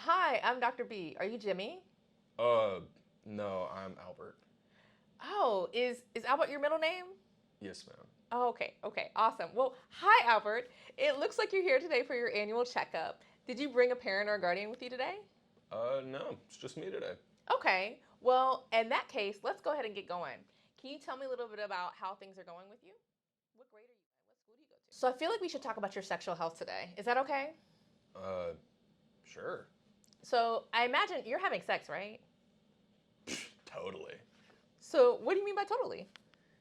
Hi, I'm Dr. B. Are you Jimmy? Uh, no, I'm Albert. Oh, is Albert your middle name? Yes, ma'am. Oh, okay, awesome. Well, hi, Albert. It looks like you're here today for your annual checkup. Did you bring a parent or a guardian with you today? No, it's just me today. Okay, well, in that case, let's go ahead and get going. Can you tell me a little bit about how things are going with you? What grade are you in? What school do you go to? So I feel like we should talk about your sexual health today. Is that okay? Uh, sure. So I imagine you're having sex, right? Totally. So what do you mean by totally?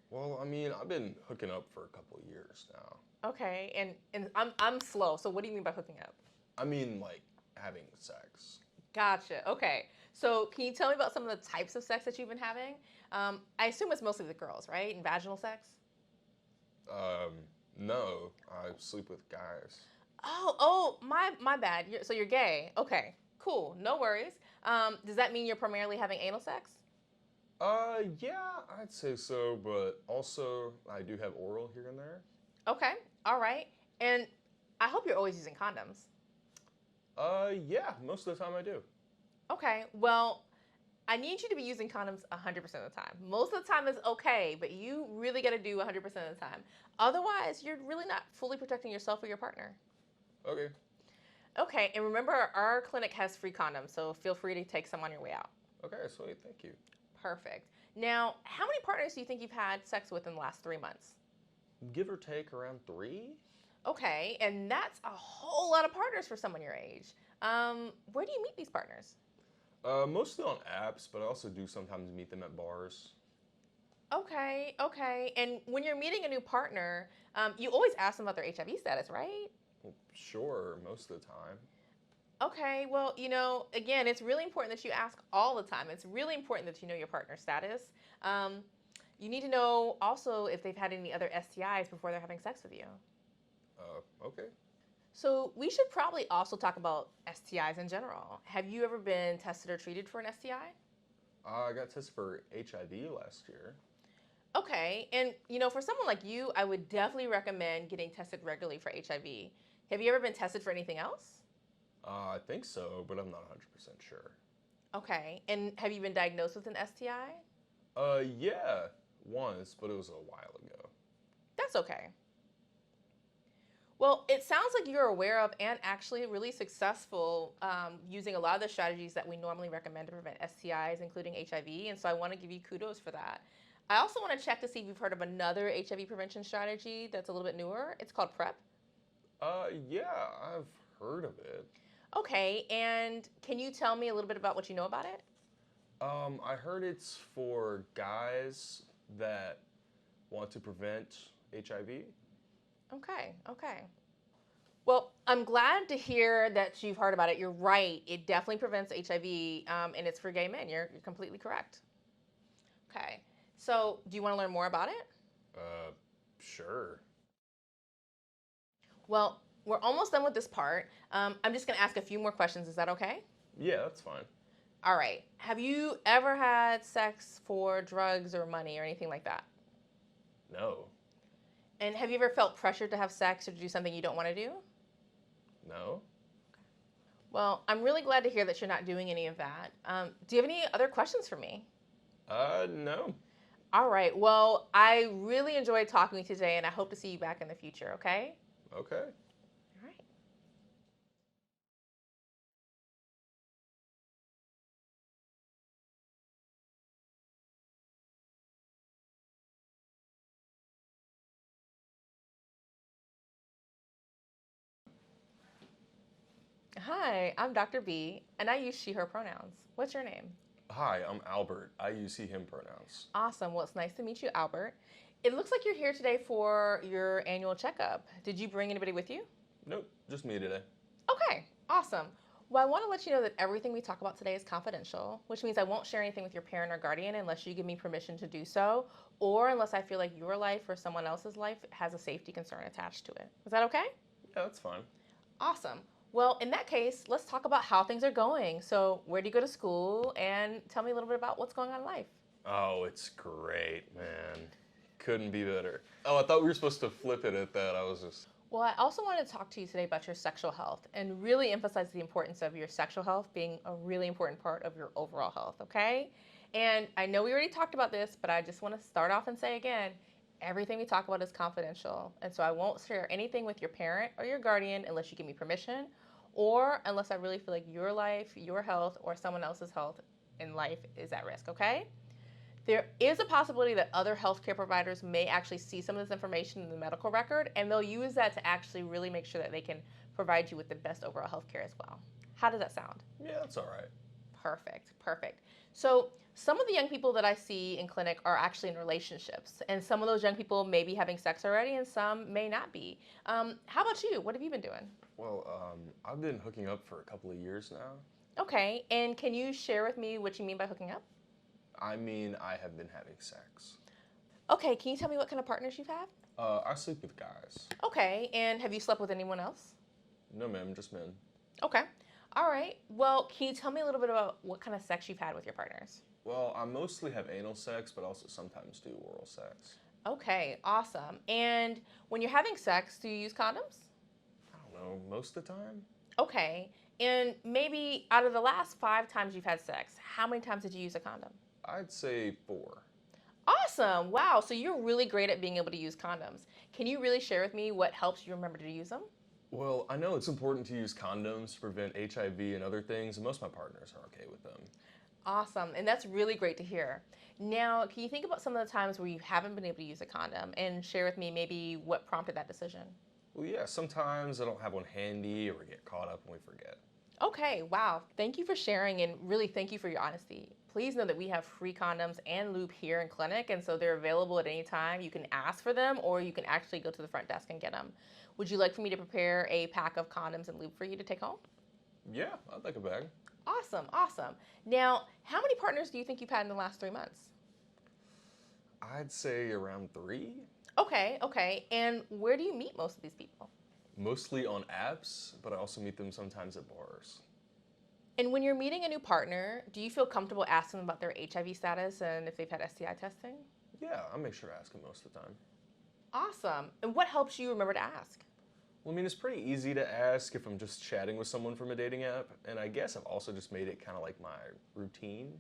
Well, I mean, I've been hooking up for a couple years now. Okay, and I'm slow. So what do you mean by hooking up? I mean, like, having sex. Gotcha. Okay. So can you tell me about some of the types of sex that you've been having? I assume it's mostly the girls, right? And vaginal sex? Um, no, I sleep with guys. Oh, my bad. So you're gay. Okay. Cool. No worries. Does that mean you're primarily having anal sex? Yeah, I'd say so, but also I do have oral here and there. Okay. All right. And I hope you're always using condoms. Yeah, most of the time I do. Okay. Well, I need you to be using condoms 100% of the time. Most of the time is okay, but you really got to do 100% of the time. Otherwise, you're really not fully protecting yourself or your partner. Okay. Okay, and remember, our clinic has free condoms, so feel free to take some on your way out. Okay, sweet, thank you. Perfect. Now, how many partners do you think you've had sex with in the last 3 months? Give or take around three? Okay, and that's a whole lot of partners for someone your age. Where do you meet these partners? Mostly on apps, but I also do sometimes meet them at bars. Okay. And when you're meeting a new partner, you always ask them about their HIV status, right? Well, sure, most of the time. Okay, well, again, it's really important that you ask all the time. It's really important that you know your partner's status. Um, you need to know also if they've had any other STIs before they're having sex with you. Okay. So we should probably also talk about STIs in general. Have you ever been tested or treated for an STI? I got tested for HIV last year. Okay, and for someone like you, I would definitely recommend getting tested regularly for HIV. Have you ever been tested for anything else? I think so, but I'm not 100% sure. Okay, and have you been diagnosed with an STI? Yeah, once, but it was a while ago. That's okay. Well, it sounds like you're aware of and actually really successful using a lot of the strategies that we normally recommend to prevent STIs, including HIV. And so I want to give you kudos for that. I also want to check to see if you've heard of another HIV prevention strategy that's a little bit newer. It's called PrEP. Yeah, I've heard of it. Okay, and can you tell me a little bit about what you know about it? I heard it's for guys that want to prevent HIV. Okay. Well, I'm glad to hear that you've heard about it. You're right. It definitely prevents HIV, and it's for gay men. You're completely correct. Okay. So, do you want to learn more about it? Uh, sure. Well, we're almost done with this part. I'm just going to ask a few more questions. Is that okay? Yeah, that's fine. All right. Have you ever had sex for drugs or money or anything like that? No. And have you ever felt pressured to have sex or to do something you don't want to do? No? Well, I'm really glad to hear that you're not doing any of that. Do you have any other questions for me? No. All right. Well, I really enjoyed talking with you today, and I hope to see you back in the future, okay? Okay. All right. Hi, I'm Dr. B, and I use she, her pronouns. What's your name? Hi, I'm Albert. I use he, him pronouns. Awesome. Well, it's nice to meet you, Albert. It looks like you're here today for your annual checkup. Did you bring anybody with you? Nope, just me today. Okay, awesome. Well, I want to let you know that everything we talk about today is confidential, which means I won't share anything with your parent or guardian unless you give me permission to do so, or unless I feel like your life or someone else's life has a safety concern attached to it. Is that okay? Yeah, that's fine. Awesome. Well, in that case, let's talk about how things are going. So, where do you go to school? And tell me a little bit about what's going on in life. Oh, it's great, man. Couldn't be better. Oh, I thought we were supposed to flip it at that. I was just. Well, I also wanted to talk to you today about your sexual health and really emphasize the importance of your sexual health being a really important part of your overall health, okay? And I know we already talked about this, but I just want to start off and say again, everything we talk about is confidential. And so I won't share anything with your parent or your guardian unless you give me permission or unless I really feel like your life, your health, or someone else's health in life is at risk, okay? There is a possibility that other healthcare providers may actually see some of this information in the medical record, and they'll use that to actually really make sure that they can provide you with the best overall healthcare as well. How does that sound? Yeah, that's all right. Perfect, perfect. So some of the young people that I see in clinic are actually in relationships, and some of those young people may be having sex already, and some may not be. How about you? What have you been doing? Well, I've been hooking up for a couple of years now. Okay, and can you share with me what you mean by hooking up? I mean, I have been having sex. Okay, can you tell me what kind of partners you've had? I sleep with guys. Okay, and have you slept with anyone else? No, ma'am, just men. Okay. All right. Well, can you tell me a little bit about what kind of sex you've had with your partners? Well, I mostly have anal sex, but also sometimes do oral sex. Okay, awesome. And when you're having sex, do you use condoms? I don't know, most of the time? Okay. And maybe out of the last 5 times you've had sex, how many times did you use a condom? I'd say 4. Awesome. Wow. So you're really great at being able to use condoms. Can you really share with me what helps you remember to use them? Well, I know it's important to use condoms to prevent HIV and other things, and most of my partners are okay with them. Awesome. And that's really great to hear. Now, can you think about some of the times where you haven't been able to use a condom and share with me maybe what prompted that decision? Well, yeah, sometimes I don't have one handy or we get caught up and we forget. Okay, wow. Thank you for sharing and really thank you for your honesty. Please know that we have free condoms and lube here in clinic, and so they're available at any time. You can ask for them or you can actually go to the front desk and get them. Would you like for me to prepare a pack of condoms and lube for you to take home? Yeah, I'd like a bag. Awesome, awesome. Now, how many partners do you think you've had in the last 3 months? I'd say around 3. Okay, okay. And where do you meet most of these people? Mostly on apps, but I also meet them sometimes at bars. And when you're meeting a new partner, do you feel comfortable asking them about their HIV status and if they've had STI testing? Yeah, I make sure to ask them most of the time. Awesome. And what helps you remember to ask? Well, I mean, it's pretty easy to ask if I'm just chatting with someone from a dating app, and I guess I've also just made it kind of like my routine.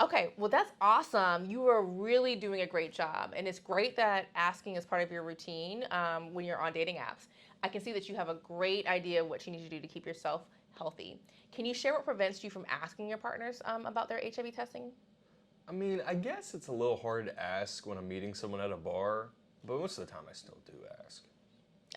Okay, well, that's awesome. You are really doing a great job. And it's great that asking is part of your routine when you're on dating apps. I can see that you have a great idea of what you need to do to keep yourself healthy. Can you share what prevents you from asking your partners about their HIV testing? I mean, I guess it's a little hard to ask when I'm meeting someone at a bar, but most of the time I still do ask.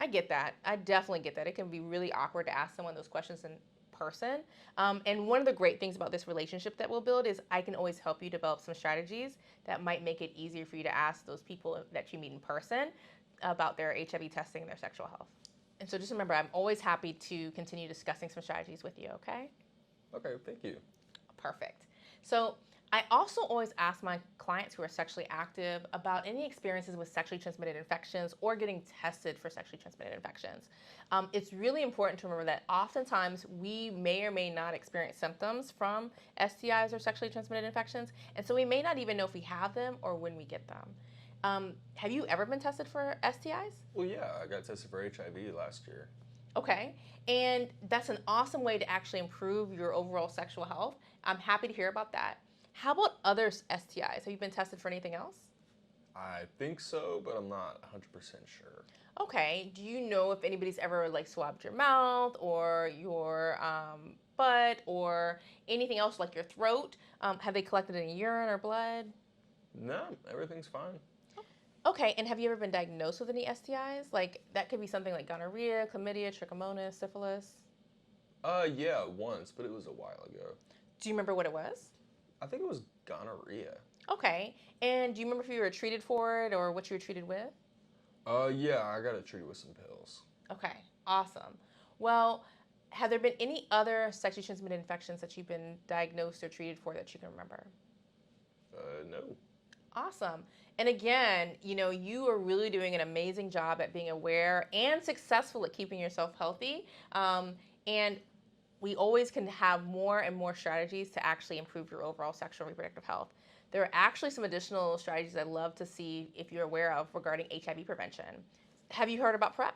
I get that. I definitely get that. It can be really awkward to ask someone those questions in person. And one of the great things about this relationship that we'll build is I can always help you develop some strategies that might make it easier for you to ask those people that you meet in person about their HIV testing and their sexual health. And so just remember, I'm always happy to continue discussing some strategies with you, okay? Okay, thank you. Perfect. So I also always ask my clients who are sexually active about any experiences with sexually transmitted infections or getting tested for sexually transmitted infections. It's really important to remember that oftentimes we may or may not experience symptoms from STIs or sexually transmitted infections, and so we may not even know if we have them or when we get them. Have you ever been tested for STIs? Well, yeah, I got tested for HIV last year. Okay, and that's an awesome way to actually improve your overall sexual health. I'm happy to hear about that. How about other STIs? Have you been tested for anything else? I think so, but I'm not 100% sure. Okay, do you know if anybody's ever like swabbed your mouth or your butt or anything else like your throat? Have they collected any urine or blood? No, everything's fine. Okay, and have you ever been diagnosed with any STIs? Like that could be something like gonorrhea, chlamydia, trichomonas, syphilis. Yeah, once, but it was a while ago. Do you remember what it was? I think it was gonorrhea. Okay, and do you remember if you were treated for it or what you were treated with? Yeah, I got it treated with some pills. Okay, awesome. Well, have there been any other sexually transmitted infections that you've been diagnosed or treated for that you can remember? No. Awesome. And again, you are really doing an amazing job at being aware and successful at keeping yourself healthy. And we always can have more and more strategies to actually improve your overall sexual reproductive health. there are actually some additional strategies I'd love to see if you're aware of regarding HIV prevention. Have you heard about PrEP?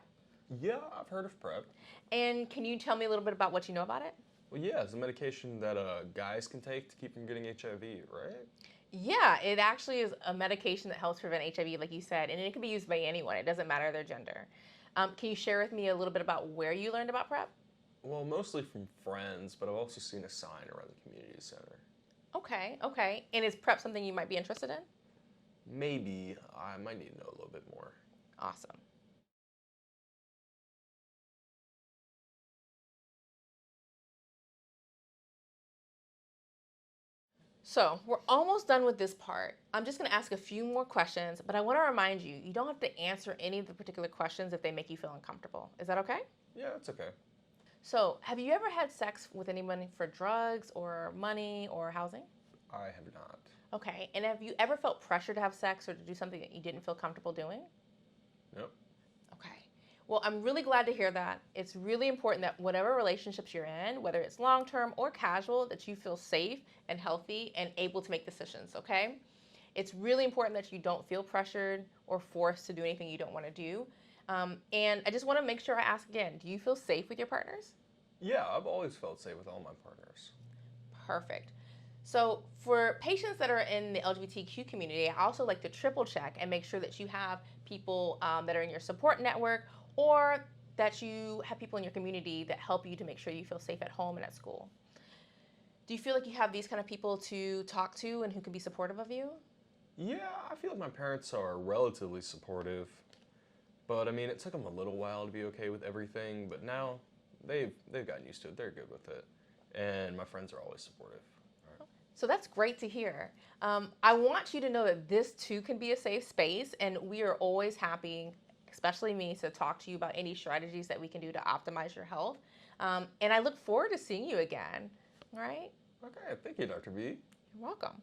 Yeah, I've heard of PrEP. And can you tell me a little bit about what you know about it? Well, yeah, it's a medication that guys can take to keep from getting HIV, right? Yeah, it actually is a medication that helps prevent HIV, like you said, and it can be used by anyone. It doesn't matter their gender. Can you share with me a little bit about where you learned about PrEP? Well, mostly from friends, but I've also seen a sign around the community center. Okay, okay. And is PrEP something you might be interested in? Maybe I might need to know a little bit more. Awesome. So we're almost done with this part. I'm just going to ask a few more questions, but I want to remind you, you don't have to answer any of the particular questions if they make you feel uncomfortable. Is that okay? Yeah, that's okay. So, have you ever had sex with anyone for drugs or money or housing? I have not. Okay. And have you ever felt pressure to have sex or to do something that you didn't feel comfortable doing? Nope. Okay. Well, I'm really glad to hear that. It's really important that whatever relationships you're in, whether it's long term or casual, that you feel safe and healthy and able to make decisions, okay? It's really important that you don't feel pressured or forced to do anything you don't want to do. And I just want to make sure I ask again, do you feel safe with your partners? Yeah, I've always felt safe with all my partners. Perfect. So for patients that are in the LGBTQ community, I also like to triple check and make sure that you have people that are in your support network or that you have people in your community that help you to make sure you feel safe at home and at school. Do you feel like you have these kind of people to talk to and who can be supportive of you? Yeah, I feel like my parents are relatively supportive, but I mean, it took them a little while to be okay with everything, but now they've gotten used to it. They're good with it, and my friends are always supportive. So that's great to hear. I want you to know that this too can be a safe space, and we are always happy, especially me, to talk to you about any strategies that we can do to optimize your health. And I look forward to seeing you again. All right? Okay, thank you, Dr. B. You're welcome.